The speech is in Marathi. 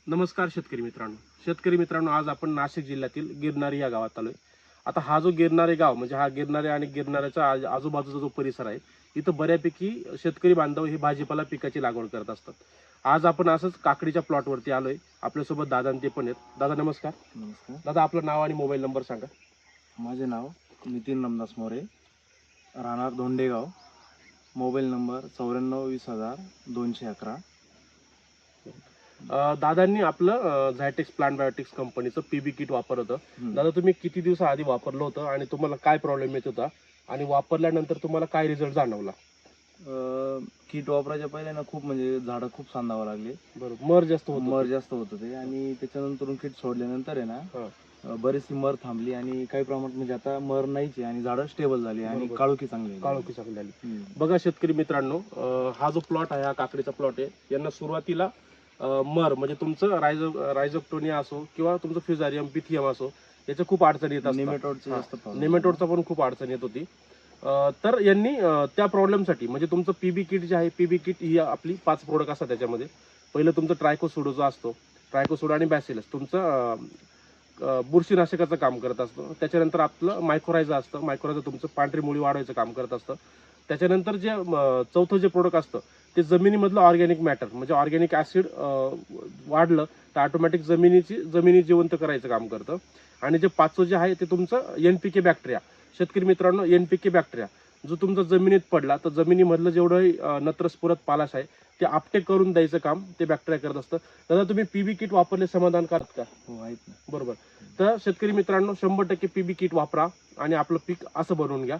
नमस्कार शेतकरी मित्रांनो, आज आपण नाशिक जिल्ह्यातील गिरणारी या गावात आलोय. आता हा जो गिरणारी गाव म्हणजे हा गिरणारी आणि गिरणाऱ्याचा आजूबाजूचा जो परिसर आहे, इथं बऱ्यापैकी शेतकरी बांधव हे भाजीपाला पिकाची लागवड करत असतात. आज आपण असंच काकडीच्या प्लॉटवरती आलोय. आपल्यासोबत दादा आणि ते पण आहेत. दादा नमस्कार. नमस्कार. दादा आपलं नाव आणि मोबाईल नंबर सांगा. माझे नाव नितीन रामदास मोरे, राहणार धोंडेगाव. Mobile number 94 20 211. दादांनी आपलं झायटेक्स प्लांट बायोटिक्स कंपनीचं पीबी किट वापरत होतं. दादा तुम्ही किती दिवसाआधी वापरलं होतं आणि तुम्हाला काय प्रॉब्लेम येत होता आणि वापरल्यानंतर तुम्हाला काय रिझल्ट जाणवला? किट वापरायच्या पहिले ना खूप म्हणजे झाडं खूप सांधावं लागले. बरोबर, मर जास्त होत मर जास्त होतं ते आणि त्याच्यानंतर किट सोडल्यानंतर आहे ना बरीचशी मर थांबली आणि काही प्रमाणात म्हणजे आता मर नाहीच आहे आणि झाडं स्टेबल झाली आणि बरोबर. काळोखी चांगली आहे. काळोखी चांगली आली. हम्म. बघा शेतकरी मित्रांनो, हा जो प्लॉट आहे, हा काकडीचा प्लॉट आहे. यांना सुरुवातीला मर म्हणजे तुमचं रायझोक्टोनिया असो किंवा तुमचं फ्युजारियम पिथियम असो, याच्या खूप अडचणी येत असतात. नेमॅटोडचे जास्त problem. नेमॅटोडचा पण खूप अडचण येत होती. तर यांनी त्या प्रॉब्लेमसाठी म्हणजे तुमचं पीबी किट जे आहे, पीबी किट ही आपली 5 प्रोडक्ट असतात त्याच्यामध्ये. पहिलं तुमचं ट्रायकोसुडो जो असतो, ट्रायकोसुडो आणि बॅसिलस तुमचं बुरशीनाशकाचं काम करत असतं. त्याच्यानंतर आपलं मायक्रोरायझा असतं. मायक्रोरायझा तुमचं पांढरी मुळी वाढवायचं काम करत असतं. त्याच्यानंतर जे चौथं जे प्रोडक्ट असतं ते जमिनीमधलं ऑर्गॅनिक मॅटर म्हणजे ऑर्गॅनिक ॲसिड वाढलं तर ऑटोमॅटिक जमिनी जिवंत करायचं काम करतं. आणि जे पाचवं जे आहे ते तुमचं NPK बॅक्टेरिया. शेतकरी मित्रांनो, NPK बॅक्टेरिया जो तुमचा जमिनीत पडला तर जमिनीमधलं जेवढं नत्रस्फुरत पालाश आहे ते आपटेक करून द्यायचं काम ते बॅक्टेरिया करत असतं. दादा तुम्ही पीबी किट वापरले समाधानकारक का? हो आहेत ना. बरोबर. तर शेतकरी मित्रांनो 100% पीबी किट वापरा आणि आपलं पीक असं बनवून घ्या.